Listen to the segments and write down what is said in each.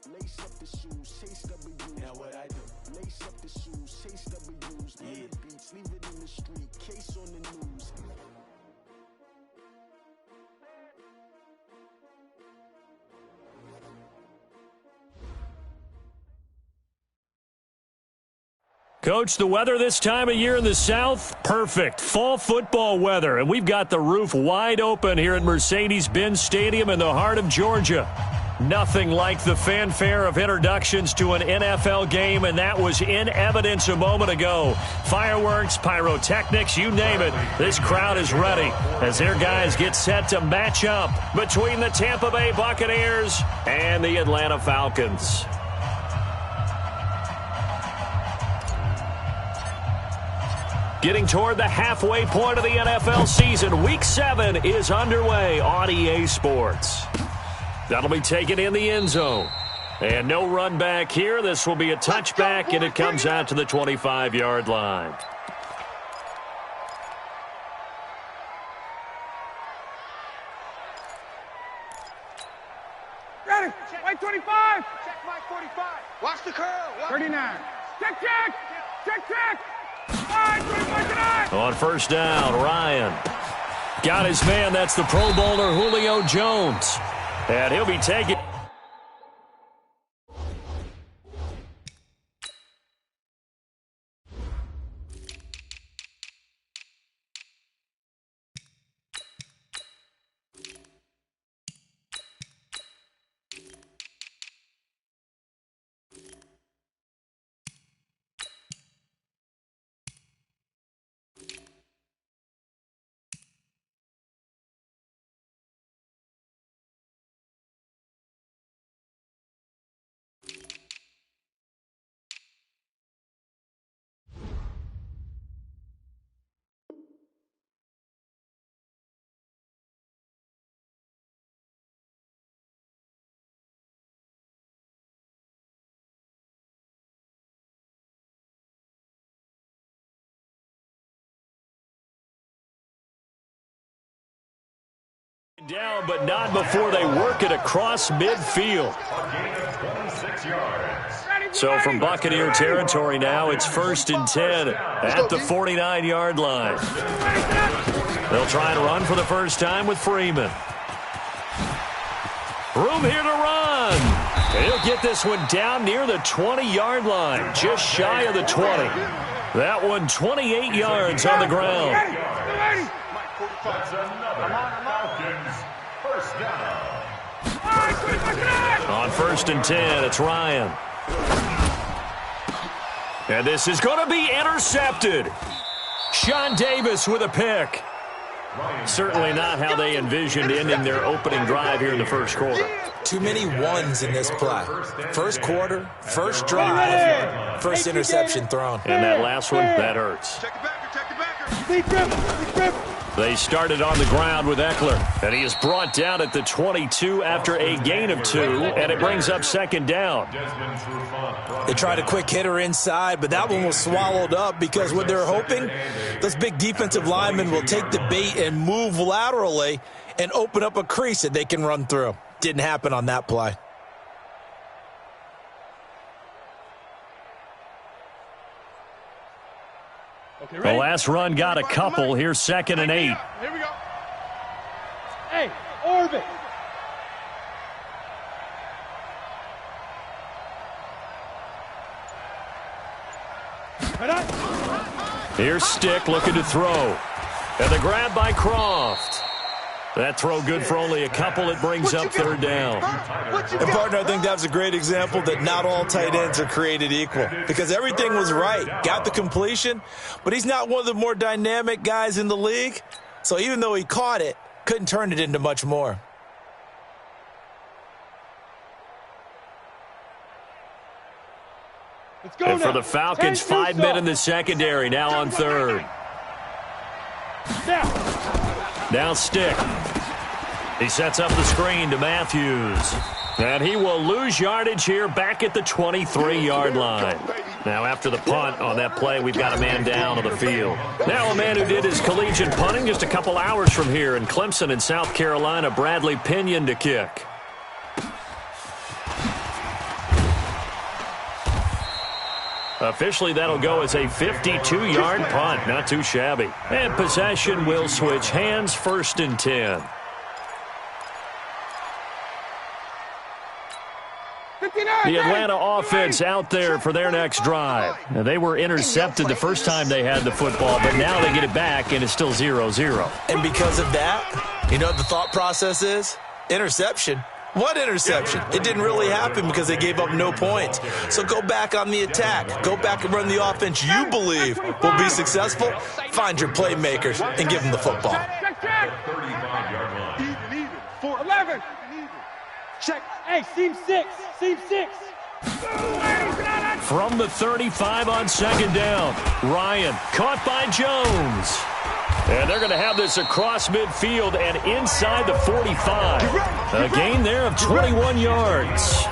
Lace up the shoes, chase W's. Now what I do? Lace up the shoes, chase W's. Yeah. Beats, leave it in the street, case on the news. Coach, the weather this time of year in the South, perfect. Fall football weather, and we've got the roof wide open here at Mercedes-Benz Stadium in the heart of Georgia. Nothing like the fanfare of introductions to an NFL game, and that was in evidence a moment ago. Fireworks, pyrotechnics, you name it. This crowd is ready as their guys get set to match up between the Tampa Bay Buccaneers and the Atlanta Falcons. Getting toward the halfway point of the NFL season, Week 7 is underway on EA Sports. That'll be taken in the end zone. And no run back here. This will be a touchback, and it comes out to the 25-yard line. Ready. White 25. Check Mike 45. Watch the curl. 39. Check. Check. All right, 25 tonight. On first down, Ryan got his man. That's the Pro Bowler Julio Jones. And he'll be taken. Down, but not before they work it across midfield. So from Buccaneer territory now, it's 1st and 10 at the 49-yard line. They'll try and run for the first time with Freeman. Room here to run. And he'll get this one down near the 20-yard line, just shy of the 20. That one 28 yards on the ground. That's another Falcons first down. On 1st and 10, it's Ryan. And this is going to be intercepted. Sean Davis with a pick. Certainly not how they envisioned ending their opening drive here in the first quarter. Too many ones in this play. First quarter, first drive, first interception thrown. And that last one, that hurts. They started on the ground with Eckler, and he is brought down at the 22 after a gain of 2, and it brings up second down. They tried a quick hitter inside, but that one was swallowed up because what they're hoping, those big defensive linemen will take the bait and move laterally and open up a crease that they can run through. Didn't happen on that play. Okay, the last run got a couple. Here's 2nd and 8. Here we go. Hey, orbit. Here's Stick looking to throw. And the grab by Croft. That throw good for only a couple. It brings up 3rd down. And, partner, I think that was a great example that not all tight ends are created equal because everything was right. Got the completion, but he's not one of the more dynamic guys in the league. So even though he caught it, couldn't turn it into much more. Let's go. And for the Falcons, 5 men in the secondary now on 3rd. Now Stick. He sets up the screen to Matthews. And he will lose yardage here back at the 23-yard line. Now after the punt on that play, we've got a man down on the field. Now a man who did his collegiate punting just a couple hours from here in Clemson in South Carolina, Bradley Pinion to kick. Officially, that'll go as a 52-yard punt. Not too shabby. And possession will switch hands, 1st and 10. 59, The Atlanta offense out there for their next drive. Now, they were intercepted the first time they had the football, but now they get it back, and it's still 0-0. And because of that, you know what the thought process is? Interception. What interception? It didn't really happen because they gave up no points. So go back on the attack. Go back and run the offense you believe will be successful. Find your playmakers and give them the football. check. 35-yard line. Even. 4. 11. Check. Hey, seam 6. Seam 6. From the 35 on 2nd down, Ryan caught by Jones. And they're going to have this across midfield and inside the 45. A gain there of 21 yards.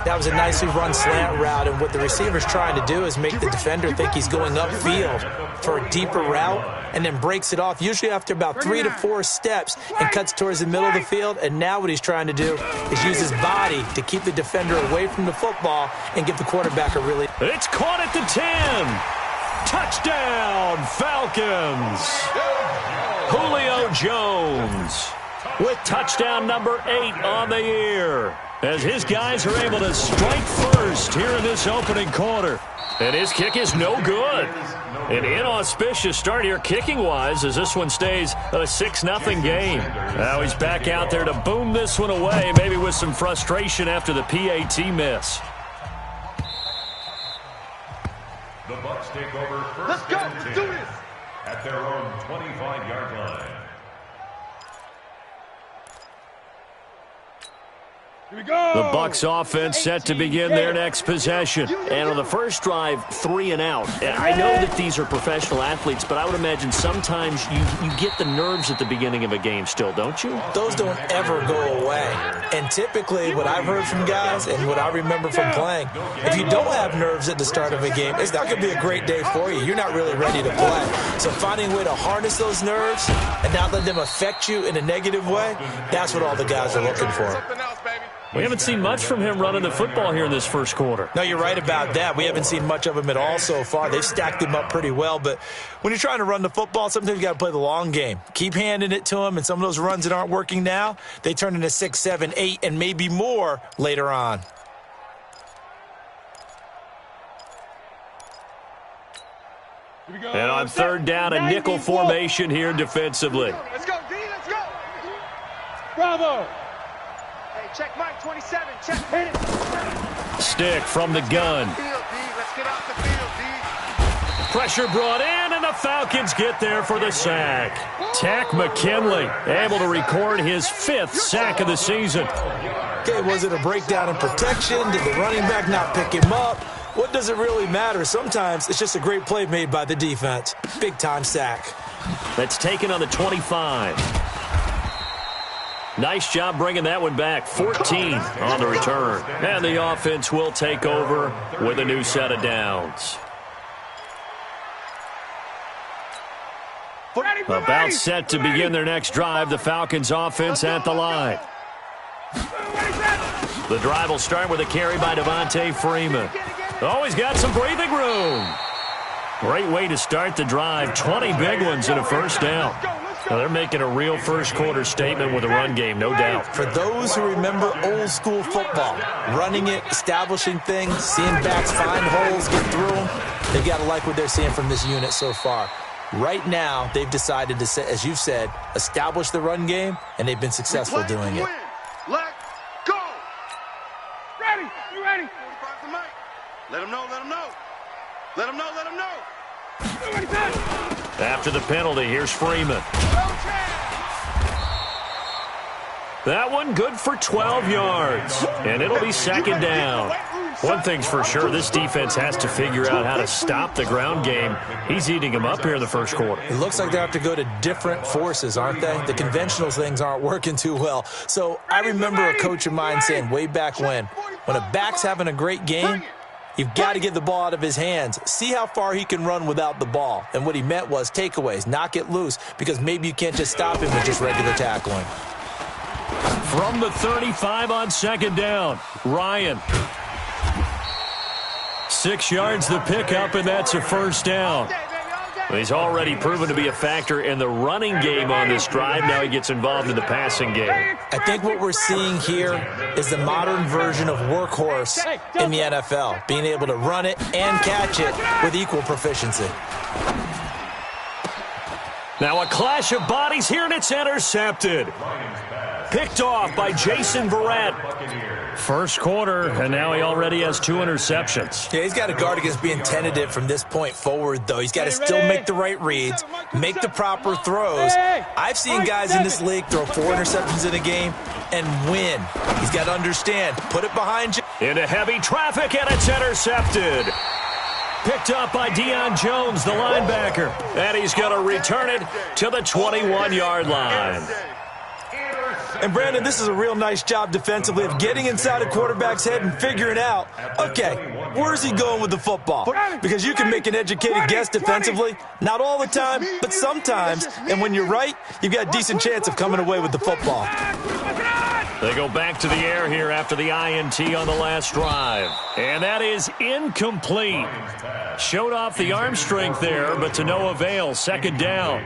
That was a nicely run slant route, and what the receiver's trying to do is make the defender think he's going upfield for a deeper route and then breaks it off, usually after about 3 to 4 steps, and cuts towards the middle of the field. And now what he's trying to do is use his body to keep the defender away from the football and give the quarterback a really... It's caught at the 10. Touchdown, Falcons. Julio Jones with touchdown number 8 on the year, as his guys are able to strike first here in this opening quarter. And his kick is no good. An inauspicious start here kicking-wise as this one stays a 6-0 game. Now he's back out there to boom this one away, maybe with some frustration after the PAT miss. The Bucs take over first. Let's go. and Let's 10 do this. at their own 25-yard line. Here we go. The Bucs offense set to begin their next possession. And on the first drive, 3 and out. And I know that these are professional athletes, but I would imagine sometimes you get the nerves at the beginning of a game still, don't you? Those don't ever go away. And typically what I've heard from guys and what I remember from playing, if you don't have nerves at the start of a game, it's not going to be a great day for you. You're not really ready to play. So finding a way to harness those nerves and not let them affect you in a negative way, that's what all the guys are looking for. Something else, baby. We haven't seen much from him running the football here in this first quarter. No, you're right about that. We haven't seen much of him at all so far. They've stacked him up pretty well, but when you're trying to run the football, sometimes you got to play the long game. Keep handing it to him, and some of those runs that aren't working now, they turn into 6, 7, 8, and maybe more later on. Here we go. And on 3rd down, a nickel formation here defensively. Let's go, D. Let's go. Bravo. Hey, check Mike 27. Check. Hit it. Stick from the gun. Field, D. Let's get out the field, D. Pressure brought in, and the Falcons get there for the sack. Tack McKinley able to record his 5th sack of the season. Okay, was it a breakdown in protection? Did the running back not pick him up? What does it really matter? Sometimes it's just a great play made by the defense. Big-time sack. That's taken on the 25. Nice job bringing that one back. 14 on the return. And the offense will take over with a new set of downs. About set to begin their next drive. The Falcons offense at the line. The drive will start with a carry by Devontae Freeman. Oh, he's got some breathing room. Great way to start the drive. 20 big ones and a first down. Now they're making a real first quarter statement with a run game, no doubt. For those who remember old school football, running it, establishing things, seeing backs find holes, get through them, they've got to like what they're seeing from this unit so far. Right now, they've decided to, as you've said, establish the run game, and they've been successful doing it. Let go. Ready. You ready? 45 to Mike. Let him know. Let him know. Let him know. Let him know. Do what he said. After the penalty, here's Freeman. That one good for 12 yards, and it'll be 2nd down. One thing's for sure, this defense has to figure out how to stop the ground game. He's eating them up here in the first quarter. It looks like they have to go to different forces, aren't they? The conventional things aren't working too well. So I remember a coach of mine saying way back when a back's having a great game, you've got to get the ball out of his hands. See how far he can run without the ball. And what he meant was takeaways, knock it loose, because maybe you can't just stop him with just regular tackling. From the 35 on 2nd down, Ryan. 6 yards the pickup, and that's a first down. He's already proven to be a factor in the running game on this drive. Now he gets involved in the passing game. I think what we're seeing here is the modern version of workhorse in the NFL, being able to run it and catch it with equal proficiency. Now a clash of bodies here, and it's intercepted. Picked off by Jason Verrett. First quarter, and now he already has 2 interceptions. Yeah, he's got to guard against being tentative from this point forward, though. He's got to still make the right reads, make the proper throws. I've seen guys in this league throw 4 interceptions in a game and win. He's got to understand, put it behind you. Into heavy traffic, and it's intercepted. Picked up by Deion Jones, the linebacker. And he's going to return it to the 21-yard line. And, Brandon, this is a real nice job defensively of getting inside a quarterback's head and figuring out, okay, where's he going with the football? Because you can make an educated guess defensively, not all the time, but sometimes. And when you're right, you've got a decent chance of coming away with the football. They go back to the air here after the INT on the last drive. And that is incomplete. Showed off the arm strength there, but to no avail. Second down.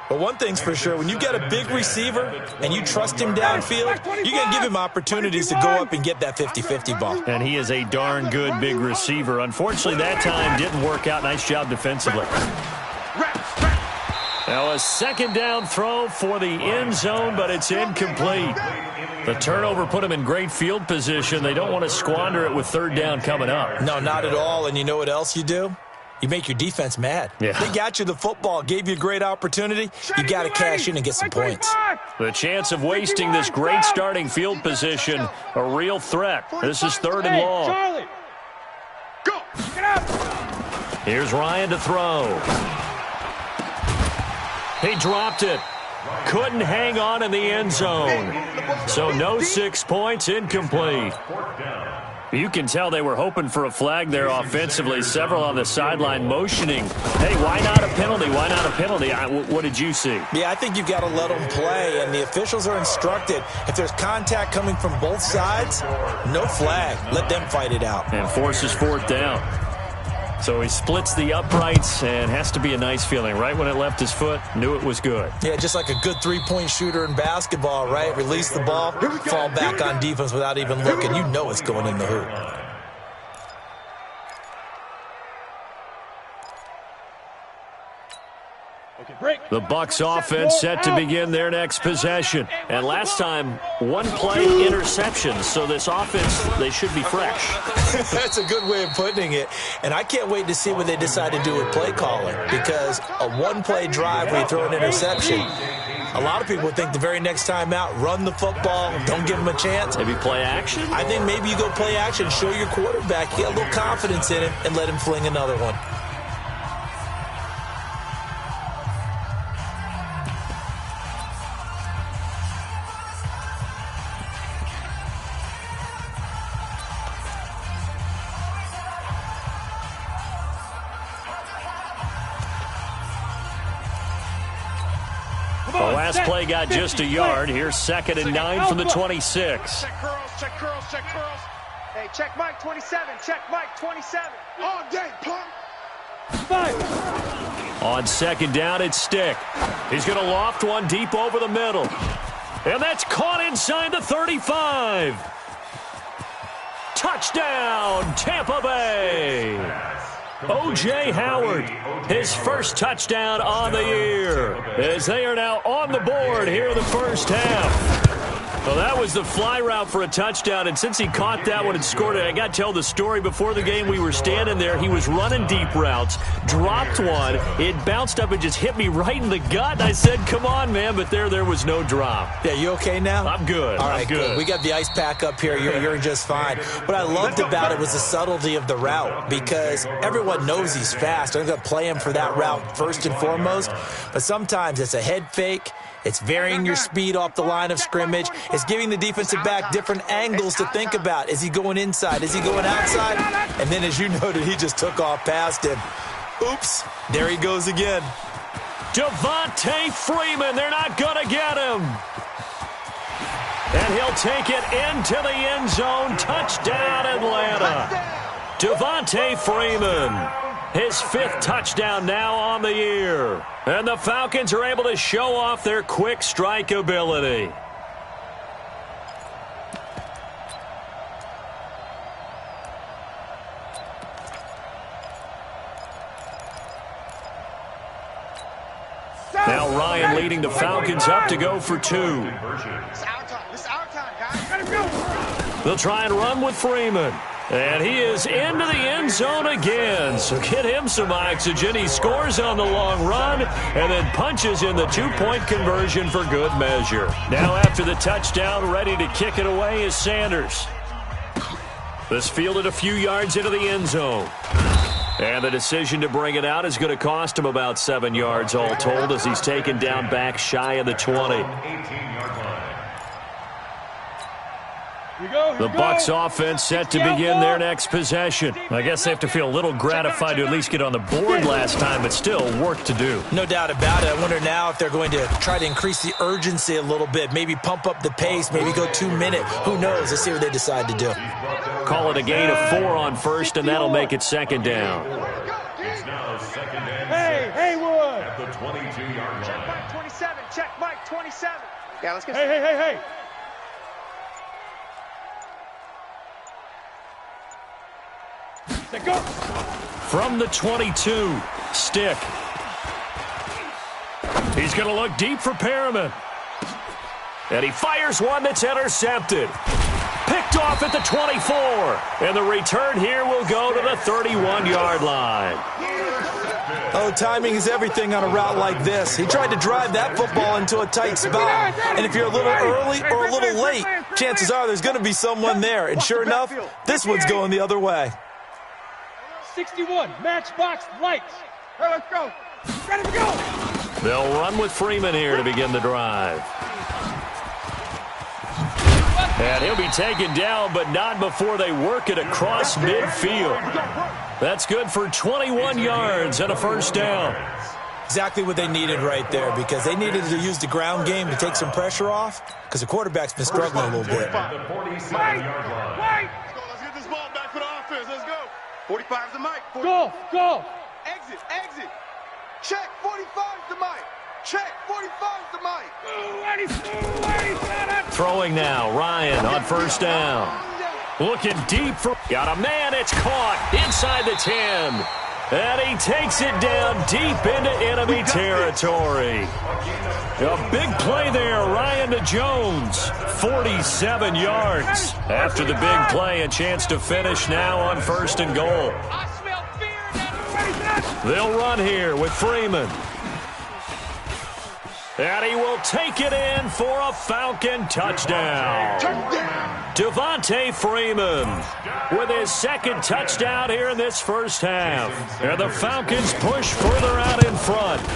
But one thing's for sure, when you got a big receiver and you trust him downfield, you got to give him opportunities to go up and get that 50-50 ball. And he is a darn good big receiver. Unfortunately, that time didn't work out. Nice job defensively. Now a second down throw for the end zone, but it's incomplete. The turnover put him in great field position. They don't want to squander it with third down coming up. No, not at all. And you know what else you do? You make your defense mad. Yeah. They got you the football, gave you a great opportunity. You got to cash in and get some points. The chance of wasting this great starting field position, a real threat. This is third and long. Charlie. Go. Get up. Here's Ryan to throw. He dropped it. Couldn't hang on in the end zone. So no 6 points, incomplete. You can tell they were hoping for a flag there offensively. Several on the sideline motioning. Hey, why not a penalty? Why not a penalty? What did you see? Yeah, I think you've got to let them play, and the officials are instructed. If there's contact coming from both sides, no flag. Let them fight it out. And forces fourth down. So he splits the uprights, and has to be a nice feeling. Right when it left his foot, knew it was good. Yeah, just like a good three-point shooter in basketball, right? Release the ball, fall back on defense without even looking. You know it's going in the hoop. The Bucs offense set to begin their next possession. And last time, one play interception. So this offense, they should be fresh. That's a good way of putting it. And I can't wait to see what they decide to do with play calling. Because a one-play drive where you throw an interception, a lot of people think the very next time out, run the football, don't give them a chance. Maybe play action? I think maybe you go play action, show your quarterback, get a little confidence in him, and let him fling another one. The last play got just a yard. Here's 2nd and 9 from the 26. Check curls, check curls, check curls. Hey, check Mike 27, check Mike 27. All day, punk. 5. On 2nd down, it's Stick. He's going to loft one deep over the middle. And that's caught inside the 35. Touchdown, Tampa Bay. O.J. Howard, his first touchdown on the year, as they are now on the board here in the first half. Well, that was the fly route for a touchdown, and since he caught that one and scored it, I got to tell the story. Before the game, we were standing there. He was running deep routes, dropped one. It bounced up and just hit me right in the gut, and I said, come on, man, but there was no drop. Yeah, you okay now? I'm good. All right, good. We got the ice pack up here. You're just fine. What I loved about it was the subtlety of the route, because everyone knows he's fast. They're going to play him for that route first and foremost, but sometimes it's a head fake. It's varying your speed off the line of scrimmage. It's giving the defensive back different angles to think about. Is he going inside? Is he going outside? And then, as you noted, he just took off past him. Oops, there he goes again. Devontae Freeman, they're not going to get him. And he'll take it into the end zone. Touchdown, Atlanta. Devontae Freeman. His 5th touchdown now on the year. And the Falcons are able to show off their quick strike ability. Now Ryan leading the Falcons up to go for 2. This is our time. This is our time, guys. Let him go. They'll try and run with Freeman. And he is into the end zone again. So get him some oxygen. He scores on the long run and then punches in the 2-point conversion for good measure. Now after the touchdown, ready to kick it away is Sanders. This fielded a few yards into the end zone. And the decision to bring it out is going to cost him about 7 yards all told as he's taken down back shy of the 20. The Bucs offense set to begin their next possession. I guess they have to feel a little gratified to at least get on the board last time, but still work to do. No doubt about it. I wonder now if they're going to try to increase the urgency a little bit, maybe pump up the pace, maybe go 2-minute. Who knows? Let's see what they decide to do. Call it a gain of 4 on first, and that'll make it 2nd down. It's now 2nd and 6. Hey, Haywood! At the 22-yard Check line. Mike 27. Check Mike 27. Yeah, let's get. Hey! Go. From the 22, Stick. He's going to look deep for Perriman. And he fires one that's intercepted. Picked off at the 24. And the return here will go to the 31-yard line. Oh, timing is everything on a route like this. He tried to drive that football into a tight spot. And if you're a little early or a little late, chances are there's going to be someone there. And sure enough, this one's going the other way. 61, matchbox lights. Hey, let's go. Ready to go. They'll run with Freeman here to begin the drive. And he'll be taken down, but not before they work it across midfield. That's good for 21 yards and a 1st down. Exactly what they needed right there, because they needed to use the ground game to take some pressure off, because the quarterback's been struggling a little bit. The 47-yard line. Let's get this ball back for the offense. Let's go. 45's the mic. Go. Exit. Check. 45's the mic. Check. 45's the mic. Throwing now, Ryan on 1st down. Looking deep for... Got a man, it's caught inside the 10. And he takes it down deep into enemy territory. A big play there, Ryan to Jones. 47 yards. After the big play, a chance to finish now on 1st and goal. They'll run here with Freeman. And he will take it in for a Falcon touchdown. Devontae Freeman with his 2nd touchdown here in this 1st half. And the Falcons push further out in front.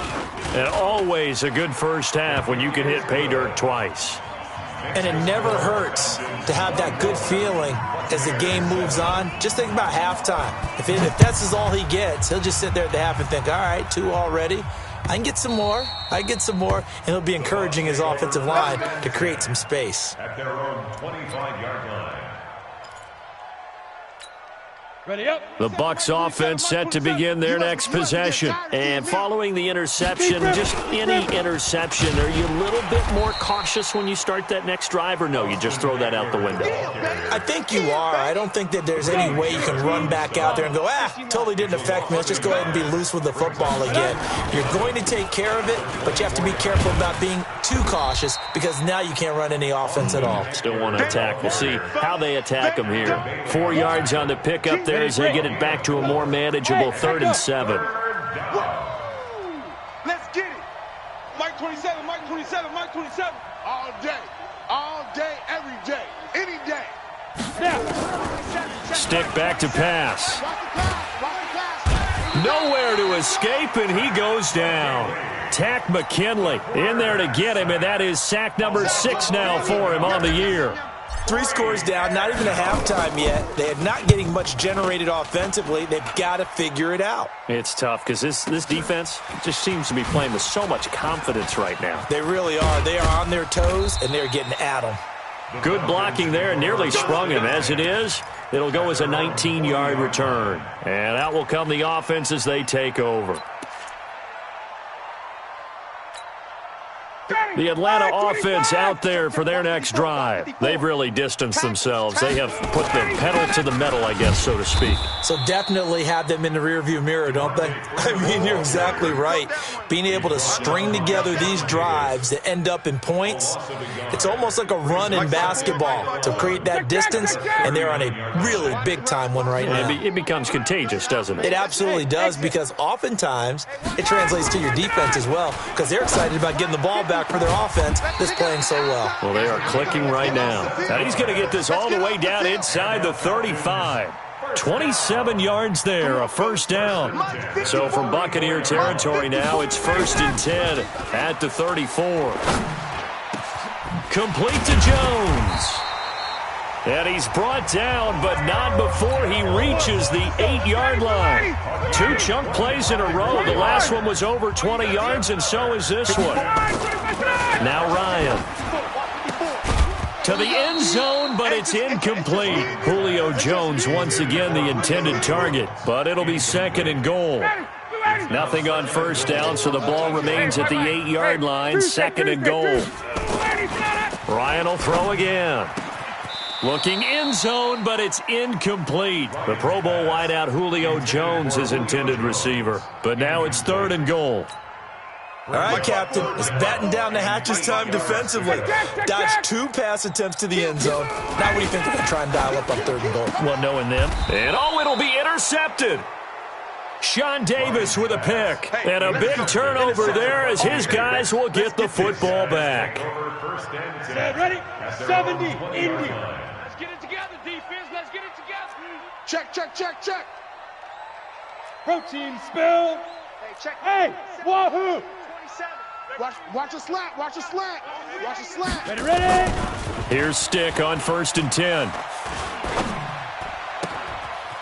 And always a good 1st half when you can hit pay dirt twice. And it never hurts to have that good feeling as the game moves on. Just think about halftime. If that's all he gets, he'll just sit there at the half and think, all right, 2 already. I can get some more. And he'll be encouraging his offensive line to create some space. At their own 25-yard line. Ready up. The Bucs offense set to begin their next possession. And following the interception, just any interception, are you a little bit more cautious when you start that next drive, or no, you just throw that out the window? I think you are. I don't think that there's any way you can run back out there and go, totally didn't affect me. Let's just go ahead and be loose with the football again. You're going to take care of it, but you have to be careful about being too cautious, because now you can't run any offense at all. Still want to attack. We'll see how they attack them here. 4 yards on the pickup there as they get it back to a more manageable 3rd and 7. Let's get it. Mike 27, Mike 27, Mike 27. All day, every day, any day. Stick back to pass. Nowhere to escape, and he goes down. Tack McKinley in there to get him, and that is sack number 6 now for him on the year. 3 scores down, not even a halftime yet. They are not getting much generated offensively. They've got to figure it out. It's tough because this defense just seems to be playing with so much confidence right now. They really are. They are on their toes, and they're getting at them. Good blocking there, nearly sprung him. As it is, it'll go as a 19-yard return. And out will come the offense as they take over. The Atlanta offense out there for their next drive. They've really distanced themselves. They have put the pedal to the metal, I guess, so to speak. So definitely have them in the rearview mirror, don't they? I mean, you're exactly right. Being able to string together these drives that end up in points, it's almost like a run in basketball to create that distance, and they're on a really big-time one right now. It becomes contagious, doesn't it? It absolutely does, because oftentimes it translates to your defense as well, because they're excited about getting the ball back for their offense that's playing so well. Well, they are clicking right now. And he's going to get this all the way down inside the 35. 27 yards there, a first down. So from Buccaneer territory now, it's 1st and 10 at the 34. Complete to Jones. And he's brought down, but not before he reaches the 8-yard line. 2 chunk plays in a row. The last one was over 20 yards, and so is this one. Now Ryan. To the end zone, but it's incomplete. Julio Jones once again the intended target, but it'll be 2nd and goal. Nothing on first down, so the ball remains at the 8-yard line, 2nd and goal. Ryan will throw again. Looking end zone, but it's incomplete. The Pro Bowl wideout Julio Jones is intended receiver, but now it's 3rd and goal. All right, Captain, it's batten down the hatches time defensively. Dodged 2 pass attempts to the end zone. Now what do you think they're going to try and dial up on 3rd and goal? Well, knowing them. And it'll be intercepted. Sean Davis with a pick. And a big turnover there as his guys will get the football back. Ready? 70, Indy. Let's get it together, defense. Let's get it together. Check, check, check, check. Protein spill. Hey, check. Hey, wahoo. Watch a slant. Watch a slant. Watch a slant. Ready? Here's Stick on 1st and 10.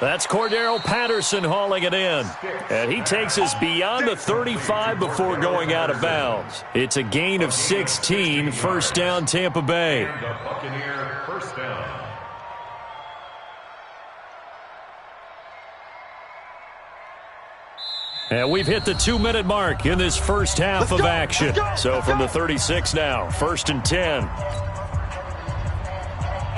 That's Cordero Patterson hauling it in. And he takes us beyond the 35 before going out of bounds. It's a gain of 16, 1st down Tampa Bay. The Buccaneer first down. And we've hit the 2-minute mark in this first half of action. So from the 36 now, 1st and 10.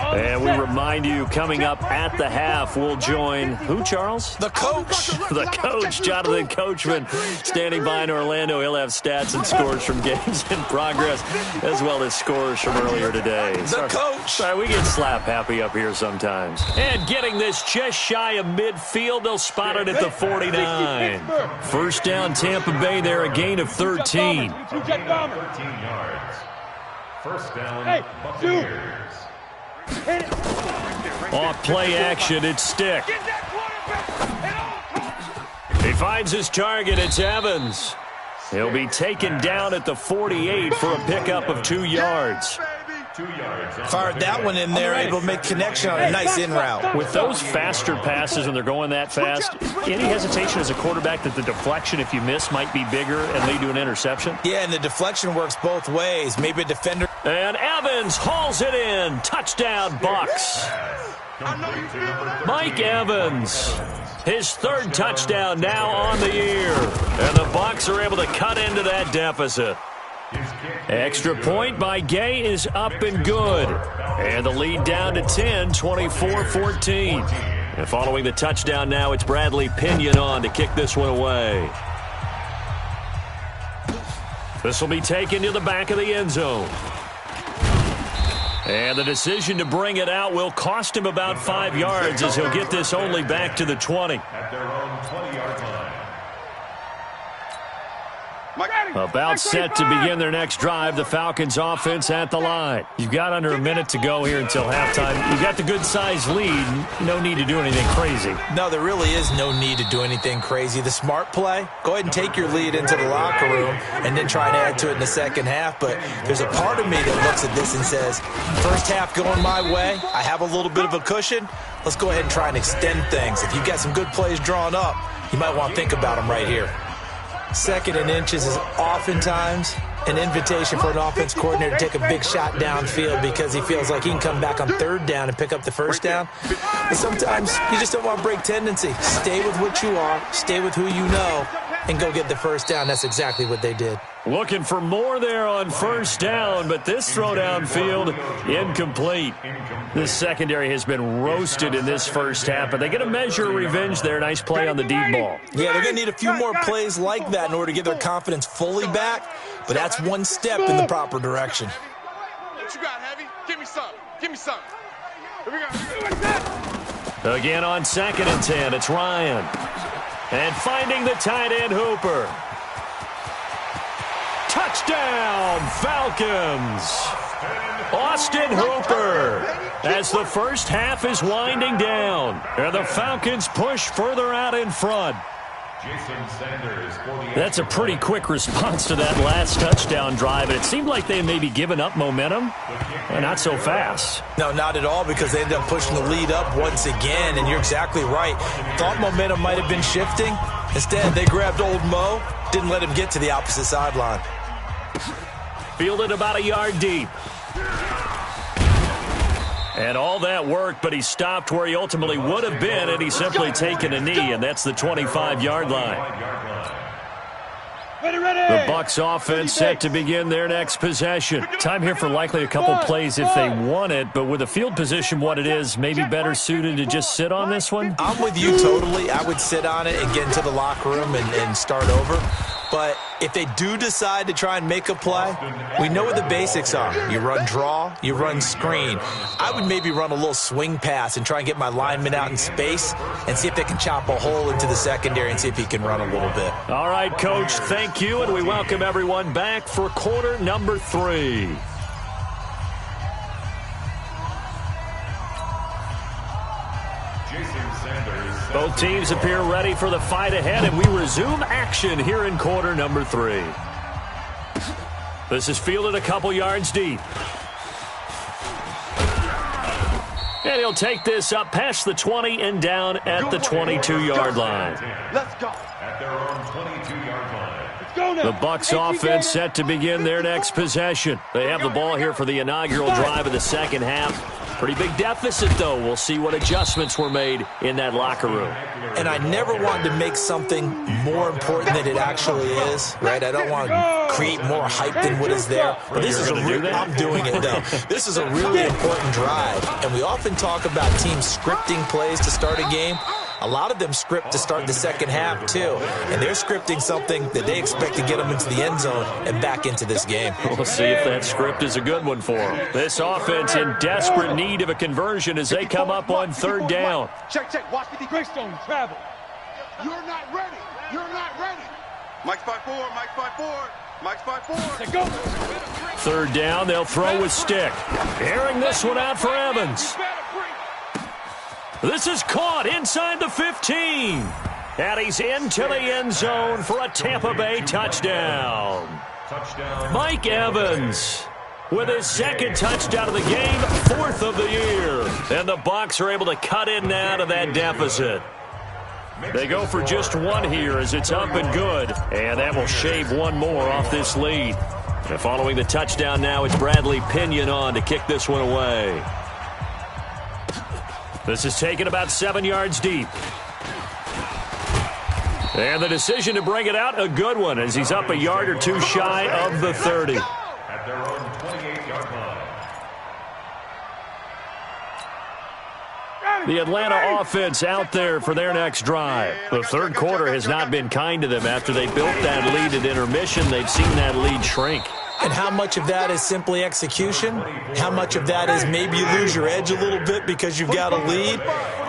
And we remind you, coming up at the half, we'll join who, Charles? The coach. The coach, Jonathan Coachman, standing by in Orlando. He'll have stats and scores from games in progress, as well as scores from earlier today. The coach. Sorry, we get slap happy up here sometimes. And getting this just shy of midfield, they'll spot it at the 49. First down, Tampa Bay there, a gain of 13. 13 yards. First down, Buccaneers. Off play action, it's Stick. He finds his target, it's Evans. He'll be taken down at the 48 for a pickup of 2 yards. 2 yards. Fired that one in there, able to make connection on a nice in route. With those faster passes and they're going that fast, any hesitation as a quarterback that the deflection, if you miss, might be bigger and lead to an interception? Yeah, and the deflection works both ways. Maybe a defender. And Evans hauls it in. Touchdown, Bucks. Mike Evans, his 3rd touchdown now on the year. And the Bucks are able to cut into that deficit. Extra point by Gay is up and good. And the lead down to 10, 24-14. And following the touchdown now, it's Bradley Pinion on to kick this one away. This will be taken to the back of the end zone. And the decision to bring it out will cost him about 5 yards as he'll get this only back to the 20. At their own 20-yard line. About set to begin their next drive, the Falcons offense at the line. You've got under a minute to go here until halftime. You've got the good-sized lead. No need to do anything crazy. No, there really is no need to do anything crazy. The smart play, go ahead and take your lead into the locker room and then try and add to it in the second half. But there's a part of me that looks at this and says, first half going my way, I have a little bit of a cushion. Let's go ahead and try and extend things. If you've got some good plays drawn up, you might want to think about them right here. 2nd and inches is oftentimes an invitation for an offense coordinator to take a big shot downfield because he feels like he can come back on third down and pick up the first down. But sometimes you just don't want to break tendency. Stay with what you are, stay with who you know, and go get the first down. That's exactly what they did. Looking for more there on first down, but this throw downfield incomplete. This secondary has been roasted in this first half, but they get a measure of revenge there. Nice play on the deep ball. Yeah, they're going to need a few more plays like that in order to get their confidence fully back, but that's one step in the proper direction. What you got, Heavy? Give me some. Give me some. Here we go. Again on 2nd and 10, it's Ryan. And finding the tight end Hooper. Touchdown, Falcons! Austin Hooper as the first half is winding down. And the Falcons push further out in front. That's a pretty quick response to that last touchdown drive, and it seemed like they may be giving up momentum. Well, not so fast. No, not at all, because they ended up pushing the lead up once again, and you're exactly right. Thought momentum might have been shifting. Instead, they grabbed old Mo, didn't let him get to the opposite sideline. Fielded about a yard deep. And all that work, but he stopped where he ultimately would have been, and he's simply taken a knee, and that's the 25-yard line. The Bucs offense set to begin their next possession. Time here for likely a couple plays if they want it, but with the field position what it is, maybe better suited to just sit on this one? I'm with you totally. I would sit on it and get into the locker room and start over. But if they do decide to try and make a play, we know what the basics are. You run draw, you run screen. I would maybe run a little swing pass and try and get my lineman out in space and see if they can chop a hole into the secondary and see if he can run a little bit. All right, Coach, thank you, and we welcome everyone back for quarter number 3. Both teams appear ready for the fight ahead, and we resume action here in quarter number 3. This is fielded a couple yards deep. And he'll take this up past the 20 and down at the 22-yard line. Let's go. At their own 22-yard line. Let's go now. The Bucs offense set to begin their next possession. They have the ball here for the inaugural drive of the second half. Pretty big deficit, though. We'll see what adjustments were made in that locker room. And I never wanted to make something more important than it actually is, right? I don't want to create more hype than what is there. But this is I'm doing it, though. This is a really important drive. And we often talk about teams scripting plays to start a game. A lot of them script to start the second half, too. And they're scripting something that they expect to get them into the end zone and back into this game. We'll see if that script is a good one for them. This offense in desperate need of a conversion as they come up on third down. Check, check. Watch the Greystone travel. You're not ready. You're not ready. Mike's 5-4. Mike's 5-4. Mike's 5-4. Let's go. Third down, they'll throw with stick. Airing this one out for Evans. This is caught inside the 15. And he's into the end zone for a Tampa Bay touchdown. Mike Evans with his second touchdown of the game, 4th of the year. And the Bucs are able to cut in now to that deficit. They go for just one here as it's up and good. And that will shave one more off this lead. And following the touchdown now, it's Bradley Pinion on to kick this one away. This is taken about 7 yards deep. And the decision to bring it out, a good one, as he's up a yard or two shy of the 30. At their own 28-yard line. The Atlanta offense out there for their next drive. The third quarter has not been kind to them after they built that lead at intermission. They've seen that lead shrink. And how much of that is simply execution? How much of that is maybe you lose your edge a little bit because you've got a lead?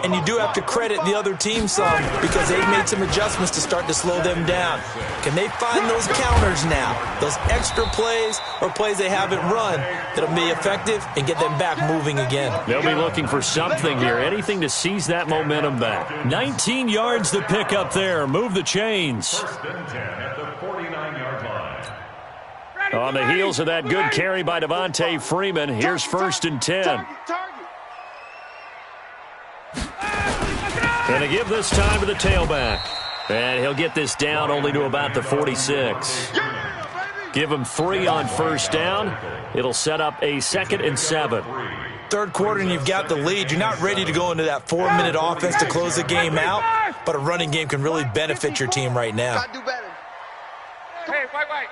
And you do have to credit the other team some because they've made some adjustments to start to slow them down. Can they find those counters now, those extra plays or plays they haven't run that'll be effective and get them back moving again? They'll be looking for something here, anything to seize that momentum back. 19 yards to pick up there. Move the chains. First and 10 at the 49-yard line. On the heels of that good carry by Devontae Freeman, here's 1st and 10. Going to give this time to the tailback. And he'll get this down only to about the 46. Give him 3 on first down. It'll set up a 2nd and 7. Third quarter and you've got the lead. You're not ready to go into that 4-minute offense to close the game out, but a running game can really benefit your team right now. Hey, wait.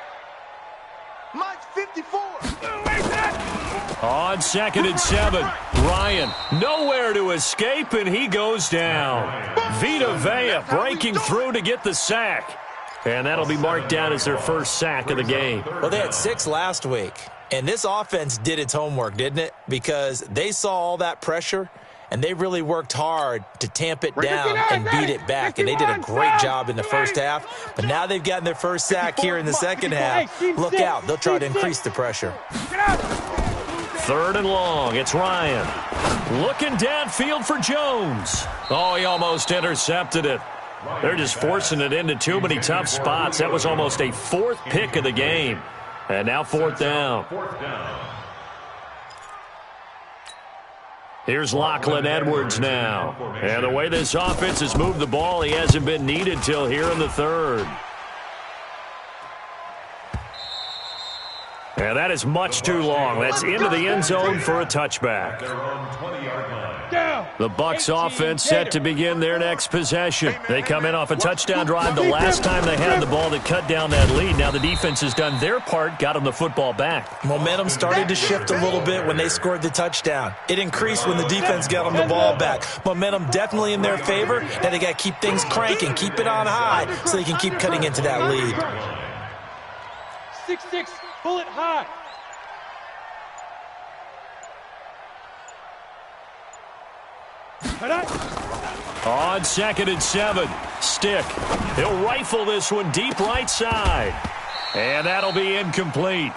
Mike's 54. On 2nd and 7, Ryan nowhere to escape, and he goes down. Vita Vea breaking through to get the sack. And that'll be marked down as their first sack of the game. Well, they had 6 last week, and this offense did its homework, didn't it? Because they saw all that pressure, and they really worked hard to tamp it down and beat it back. And they did a great job in the first half. But now they've gotten their first sack here in the second half. Look out. They'll try to increase the pressure. 3rd and long. It's Ryan. Looking downfield for Jones. Oh, he almost intercepted it. They're just forcing it into too many tough spots. That was almost a 4th pick of the game. And now 4th down. Here's Lachlan Edwards now. And the way this offense has moved the ball, he hasn't been needed till here in the 3rd. And that is much too long. That's into the end zone for a touchback. The Bucs offense set to begin their next possession. They come in off a touchdown drive the last time they had the ball that cut down that lead. Now the defense has done their part, got them the football back. Momentum started to shift a little bit when they scored the touchdown. It increased when the defense got them the ball back. Momentum definitely in their favor. Now they got to keep things cranking, keep it on high so they can keep cutting into that lead. 6-6, bullet high. On 2nd and 7, Stick. He'll rifle this one deep right side. And that'll be incomplete.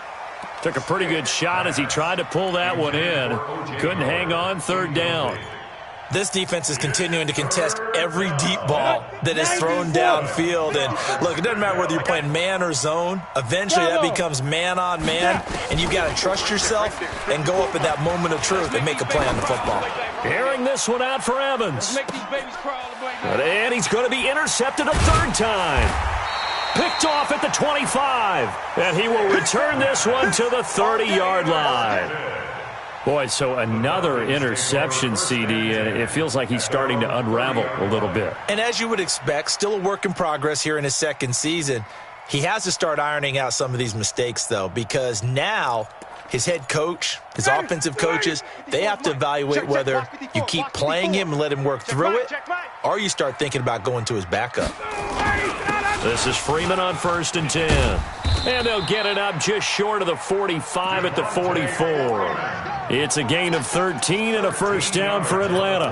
Took a pretty good shot as he tried to pull that one in. Couldn't hang on 3rd down. This defense is continuing to contest every deep ball that is thrown downfield. And, look, it doesn't matter whether you're playing man or zone. Eventually, that becomes man-on-man, and you've got to trust yourself and go up at that moment of truth and make a play on the football. Airing this one out for Evans. And he's going to be intercepted a 3rd time. Picked off at the 25. And he will return this one to the 30-yard line. Boy, so another interception, CD, and it feels like he's starting to unravel a little bit. And as you would expect, still a work in progress here in his 2nd season. He has to start ironing out some of these mistakes, though, because now his head coach, his offensive coaches, they have to evaluate whether you keep playing him and let him work through it, or you start thinking about going to his backup. This is Freeman on 1st and 10. And they'll get it up just short of the 45 at the 44. It's a gain of 13 and a first down for Atlanta.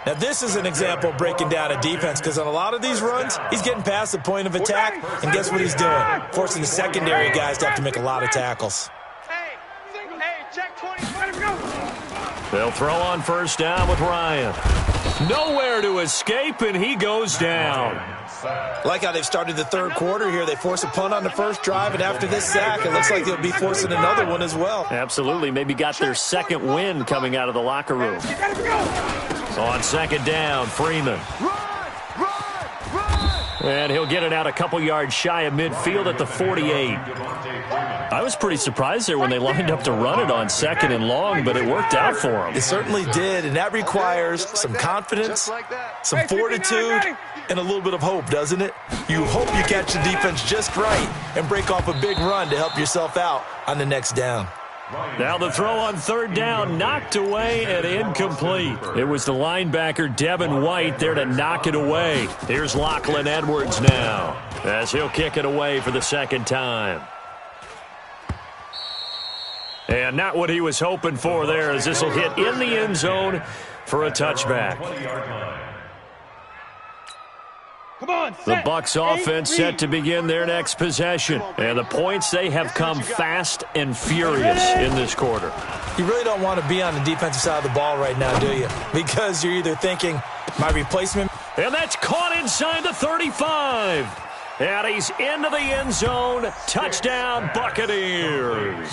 Now, this is an example of breaking down a defense because on a lot of these runs, he's getting past the point of attack, and guess what he's doing? Forcing the secondary guys to have to make a lot of tackles. They'll throw on first down with Ryan. Nowhere to escape, and he goes down. Like how they've started the 3rd quarter here. They force a punt on the first drive, and after this sack, it looks like they'll be forcing another one as well. Absolutely. Maybe got their 2nd win coming out of the locker room. On 2nd down, Freeman. And he'll get it out a couple yards shy of midfield at the 48. I was pretty surprised there when they lined up to run it on 2nd and long, but it worked out for them. It certainly did, and that requires some confidence, some fortitude, and a little bit of hope, doesn't it? You hope you catch the defense just right and break off a big run to help yourself out on the next down. Now the throw on 3rd down, knocked away and incomplete. It was the linebacker Devin White there to knock it away. Here's Lachlan Edwards now as he'll kick it away for the 2nd time. And not what he was hoping for there, as this will hit in the end zone for a touchback. The Bucs offense set to begin their next possession. And the points, they have come fast and furious in this quarter. You really don't want to be on the defensive side of the ball right now, do you? Because you're either thinking, my replacement. And that's caught inside the 35. And he's into the end zone. Touchdown, Buccaneers.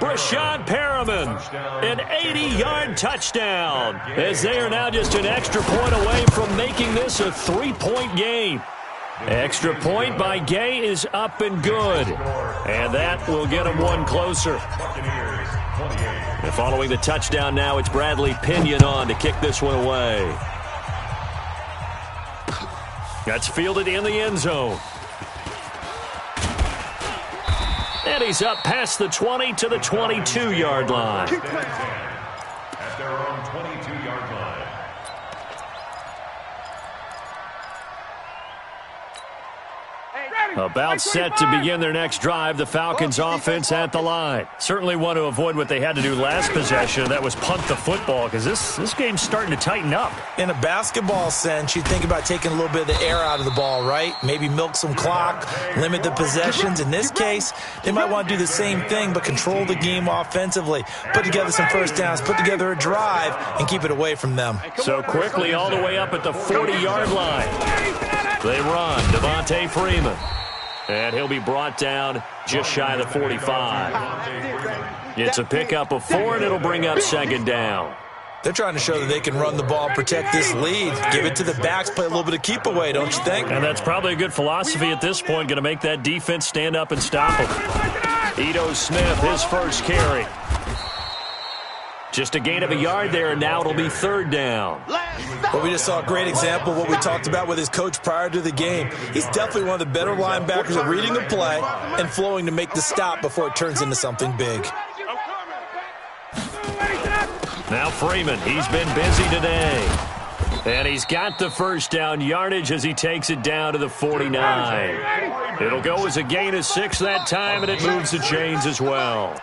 Brashad Perriman, an 80-yard touchdown, as they are now just an extra point away from making this a 3-point game. Extra point by Gay is up and good. And that will get him one closer. And following the touchdown now, it's Bradley Pinion on to kick this one away. That's fielded in the end zone. And he's up past the 20 to the 22-yard line. At their own 22-yard line. About set to begin their next drive, the Falcons offense at the line. Certainly want to avoid what they had to do last possession. That was punt the football, because this game's starting to tighten up. In a basketball sense, you think about taking a little bit of the air out of the ball, right? Maybe milk some clock, limit the possessions. In this case, they might want to do the same thing, but control the game offensively. Put together some first downs, put together a drive, and keep it away from them. So quickly all the way up at the 40-yard line. They run, Devontae Freeman. And he'll be brought down just shy of the 45. It's a pickup of 4, and it'll bring up second down. They're trying to show that they can run the ball, protect this lead. Give it to the backs, play a little bit of keep away, don't you think? And that's probably a good philosophy at this point, going to make that defense stand up and stop him. Ito Smith, his first carry. Just a gain of a yard there, and now it'll be third down. Well, we just saw a great example of what we talked about with his coach prior to the game. He's definitely one of the better linebackers at reading the play and flowing to make the stop before it turns into something big. Now Freeman, he's been busy today. And he's got the first down yardage as he takes it down to the 49. It'll go as a gain of 6 that time, and it moves the chains as well.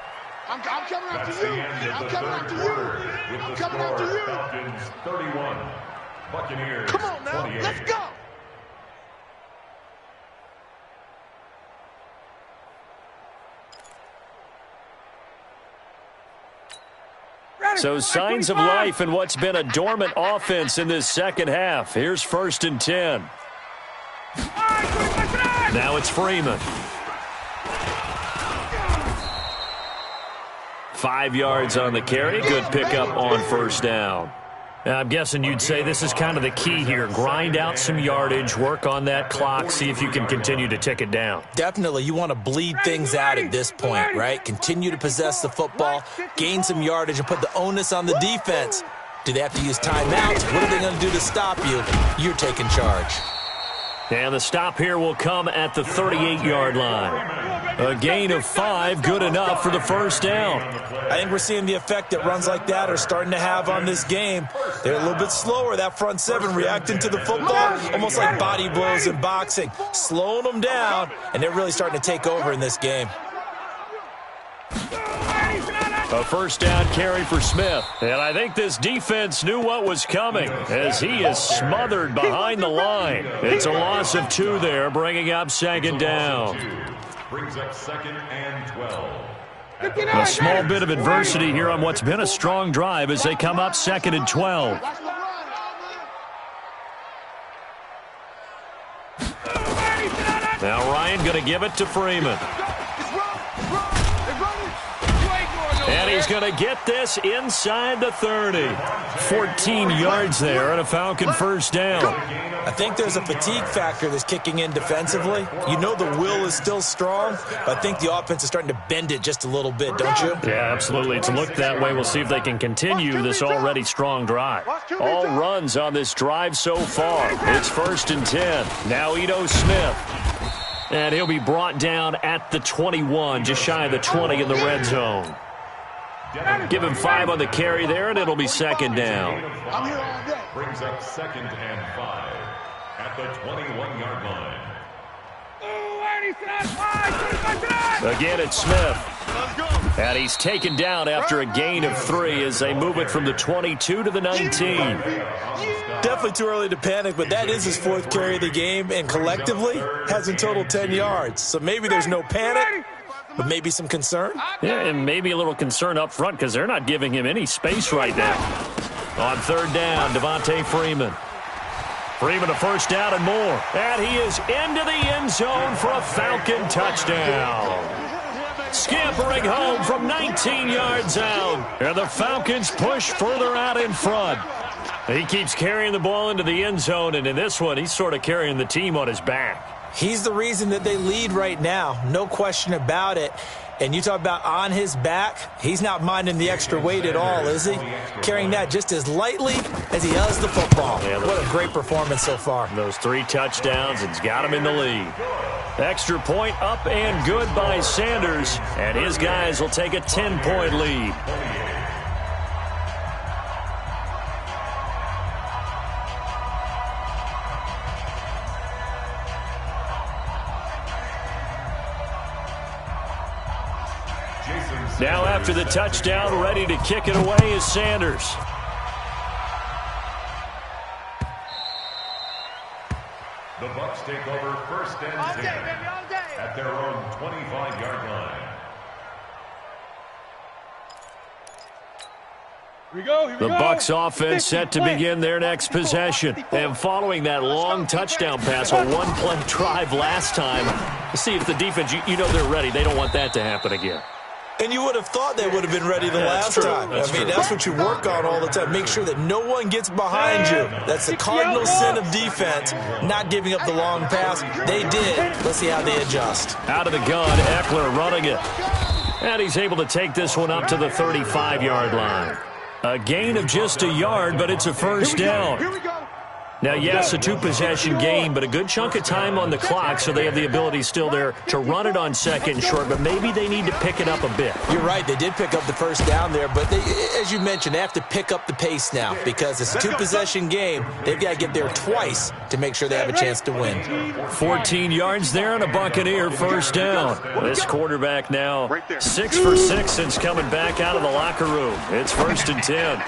I'm coming after you. I'm coming after you. I'm coming after you. Falcons 31, Buccaneers 28. Come on now, let's go. So signs of life in what's been a dormant offense in this second half. Here's 1st and 10. Now it's Freeman. 5 yards on the carry. Good pickup on first down. Now, I'm guessing you'd say this is kind of the key here. Grind out some yardage, work on that clock, see if you can continue to tick it down. Definitely. You want to bleed things out at this point, right? Continue to possess the football, gain some yardage, and put the onus on the defense. Do they have to use timeouts? What are they going to do to stop you? You're taking charge. And the stop here will come at the 38-yard line. A gain of 5, good enough for the first down. I think we're seeing the effect that runs like that are starting to have on this game. They're a little bit slower, that front 7, reacting to the football, almost like body blows in boxing, slowing them down, and they're really starting to take over in this game. A first down carry for Smith. And I think this defense knew what was coming as he is smothered behind the line. It's a loss of 2 there, bringing up second down. Brings up 2nd and 12. A small bit of adversity here on what's been a strong drive as they come up 2nd and 12. Now Ryan going to give it to Freeman. And he's going to get this inside the 30. 14 yards there and a Falcon first down. I think there's a fatigue factor that's kicking in defensively. You know the will is still strong, but I think the offense is starting to bend it just a little bit, don't you? Yeah, absolutely. It's looked that way. We'll see if they can continue this already strong drive. All runs on this drive so far. It's 1st and 10. Now Ito Smith. And he'll be brought down at the 21, just shy of the 20 in the red zone. Give him 5 on the carry there, and it'll be second down. Brings up 2nd and 5 at the 21-yard line. Again, it's Smith. And he's taken down after a gain of 3 as they move it from the 22 to the 19. Definitely too early to panic, but that is his 4th carry of the game, and collectively has in total 10 yards. So maybe there's no panic, but maybe some concern? Yeah, and maybe a little concern up front because they're not giving him any space right now. On third down, Devontae Freeman. Freeman a first down and more. And he is into the end zone for a Falcon touchdown. Scampering home from 19 yards out. And the Falcons push further out in front. He keeps carrying the ball into the end zone, and in this one, he's sort of carrying the team on his back. He's the reason that they lead right now, no question about it. And you talk about on his back, he's not minding the extra weight at all, is he? Carrying that just as lightly as he does the football. Yeah, what a great performance so far. Those 3 touchdowns, it's got him in the lead. Extra point up and good by Sanders, and his guys will take a 10-point lead. Now after the touchdown, ready to kick it away is Sanders. The Bucs take over first and 10 at their own 25-yard line. Here we go. The Bucs offense set to begin their next possession. And following that long touchdown pass, a one-play drive last time, see if the defense, you know they're ready. They don't want that to happen again. And you would have thought they would have been ready the last time. I mean, that's what you work on all the time. Make sure that no one gets behind you. That's the cardinal sin of defense, not giving up the long pass. They did. Let's see how they adjust. Out of the gun, Eckler running it. And he's able to take this one up to the 35-yard line. A gain of just a yard, but it's a first down. Now, yes, a 2-possession game, but a good chunk of time on the clock, so they have the ability still there to run it on second and short, but maybe they need to pick it up a bit. You're right. They did pick up the first down there, but they, as you mentioned, they have to pick up the pace now because it's a 2-possession game. They've got to get there twice to make sure they have a chance to win. 14 yards there on a Buccaneer first down. This quarterback now 6 for 6 since coming back out of the locker room. It's first and 10.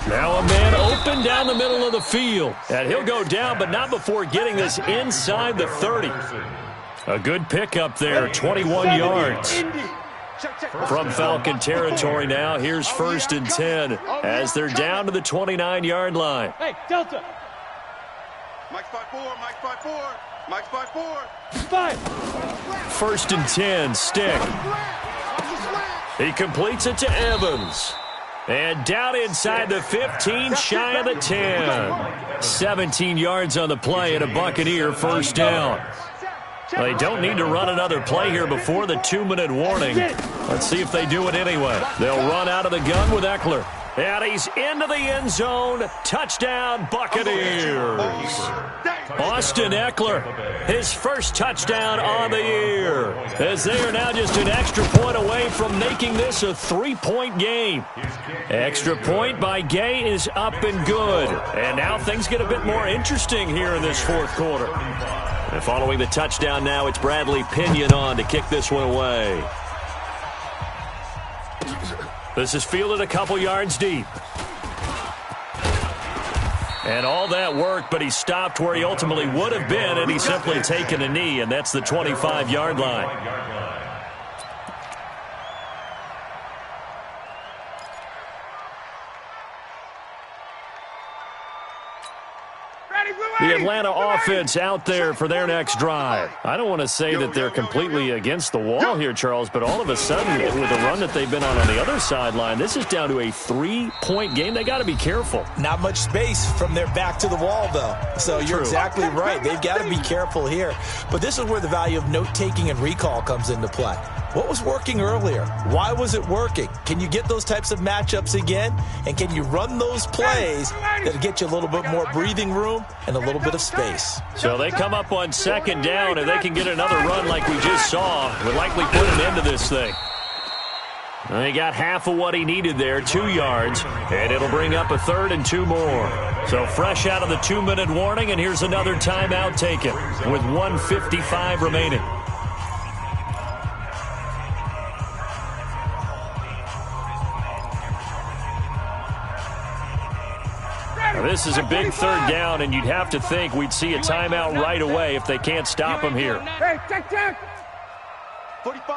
Now a man open down the middle of the field. And he'll go down, but not before getting this inside the 30. A good pickup there, 21 yards. From Falcon territory now, here's first and 10 as they're down to the 29-yard line. Hey, Delta. Mike's 5-4, Mike's 5-4, Mike's 5-4. 5. First and 10, stick. He completes it to Evans. And down inside the 15, shy of the 10. 17 yards on the play and a Buccaneer first down. Well, they don't need to run another play here before the 2-minute warning. Let's see if they do it anyway. They'll run out of the gun with Eckler. And he's into the end zone. Touchdown, Buccaneers. Austin Eckler, his first touchdown on the year. As they are now just an extra point away from making this a 3-point game. Extra point by Gay is up and good. And now things get a bit more interesting here in this fourth quarter. And following the touchdown now, it's Bradley Pinion on to kick this one away. This is fielded a couple yards deep. And all that worked, but he stopped where he ultimately would have been, and he's simply taken a knee, and that's the 25-yard line. The Atlanta offense out there for their next drive. I don't want to say that they're completely against the wall here, Charles, but all of a sudden, with the run that they've been on the other sideline, this is down to a 3-point game. They got to be careful. Not much space from their back to the wall, though. So you're exactly right. They've got to be careful here. But this is where the value of note-taking and recall comes into play. What was working earlier? Why was it working? Can you get those types of matchups again? And can you run those plays that'll get you a little bit more breathing room and a little bit of space? So they come up on second down, and they can get another run like we just saw. Would likely put an end to this thing. And he got half of what he needed there, 2 yards, and it'll bring up a 3rd and 2 more. So fresh out of the 2-minute warning, and here's another timeout taken with 1:55 remaining. Now, this is a big 3rd down, and you'd have to think we'd see a timeout right away if they can't stop him here. Hey, check. 45.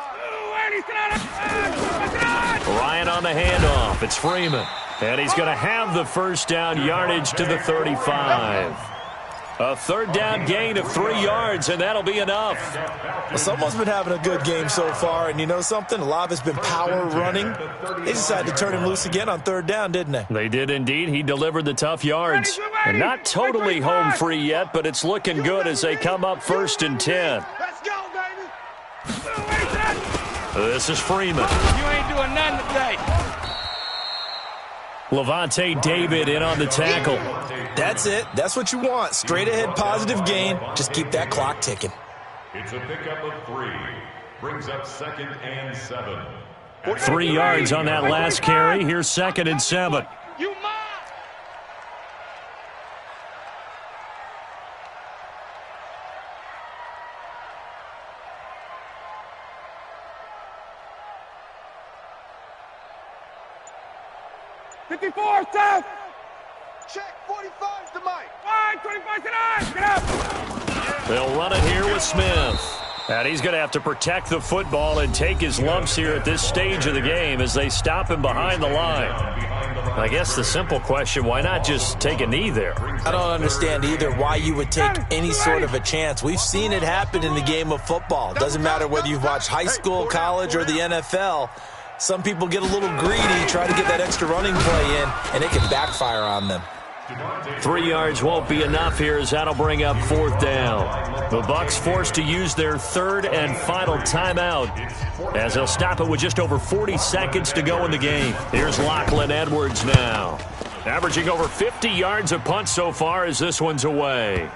Ryan on the handoff. It's Freeman. And he's going to have the first down, yardage to the 35. A third down gain of 3 yards, and that'll be enough. Well, someone's been having a good game so far, and you know something? A lot of it's been power running. They decided to turn him loose again on third down, didn't they? They did indeed. He delivered the tough yards. And not totally home free yet, but it's looking good as they come up 1st and 10. Let's go, baby. This is Freeman. You ain't doing nothing today. Levante David in on the tackle. That's it. That's what you want. Straight ahead positive gain. Just keep that clock ticking. It's a pickup of 3. Brings up 2nd and 7. 3 yards on that last carry. Here's 2nd and 7. You mine. South. Check 45 to Mike. 25 to 9. Get up. They'll run it here with Smith. And he's going to have to protect the football and take his lumps here at this stage of the game as they stop him behind the line. I guess the simple question, why not just take a knee there? I don't understand either why you would take any sort of a chance. We've seen it happen in the game of football. Doesn't matter whether you've watched high school, college, or the NFL. Some people get a little greedy, try to get that extra running play in, and it can backfire on them. 3 yards won't be enough here as that'll bring up 4th down. The Bucs forced to use their 3rd and final timeout as they'll stop it with just over 40 seconds to go in the game. Here's Lachlan Edwards now. Averaging over 50 yards a punt so far as this one's away.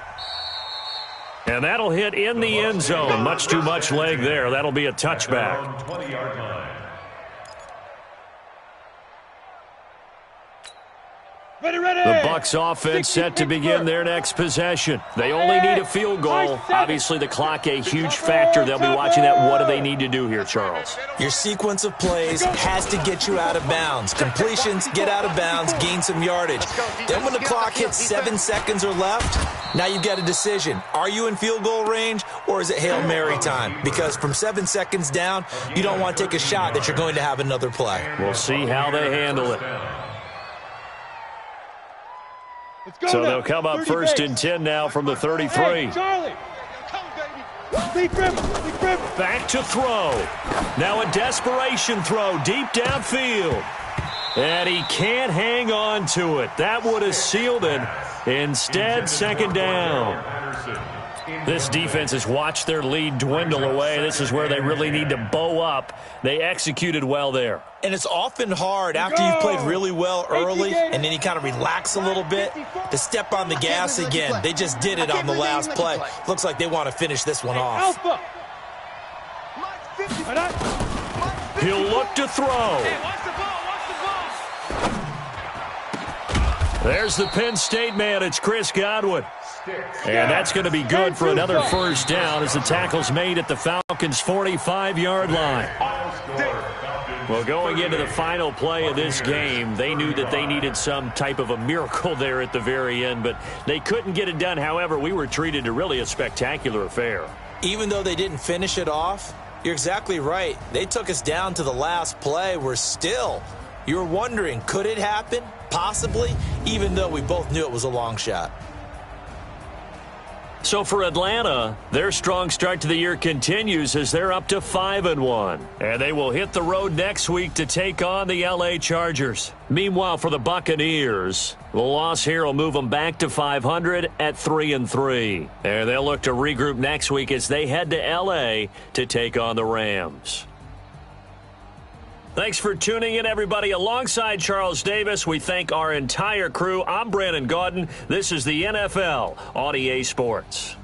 And that'll hit in the end zone. Much too much leg there. That'll be a touchback. 20-yard line. Ready, ready. The Bucs offense set to begin their next possession. They only need a field goal. Obviously, the clock a huge factor. They'll be watching that. What do they need to do here, Charles? Your sequence of plays has to get you out of bounds. Completions, get out of bounds, gain some yardage. Then when the clock hits 7 seconds or left, now you've got a decision. Are you in field goal range or is it Hail Mary time? Because from 7 seconds down, you don't want to take a shot that you're going to have another play. We'll see how they handle it. So they'll come up 1st and 10 now from the 33. Hey, Charlie. Back to throw. Now a desperation throw deep downfield. And he can't hang on to it. That would have sealed it. Instead, 2nd down. This defense has watched their lead dwindle away. This is where they really need to bow up. They executed well there. And it's often hard after you've played really well early and then you kind of relax a little bit to step on the gas again. They just did it on the last play. Looks like they want to finish this one off. He'll look to throw. There's the Penn State man. It's Chris Godwin. And that's going to be good for another 1st down as the tackle's made at the Falcons' 45-yard line. Well, going into the final play of this game, they knew that they needed some type of a miracle there at the very end, but they couldn't get it done. However, we were treated to really a spectacular affair. Even though they didn't finish it off, you're exactly right. They took us down to the last play. You were wondering, could it happen? Possibly, even though we both knew it was a long shot. So for Atlanta, their strong start to the year continues as they're up to 5-1. And they will hit the road next week to take on the LA Chargers. Meanwhile, for the Buccaneers, the loss here will move them back to 500 at 3-3. And they'll look to regroup next week as they head to LA to take on the Rams. Thanks for tuning in, everybody. Alongside Charles Davis, we thank our entire crew. I'm Brandon Gaudin. This is the NFL on EA Sports.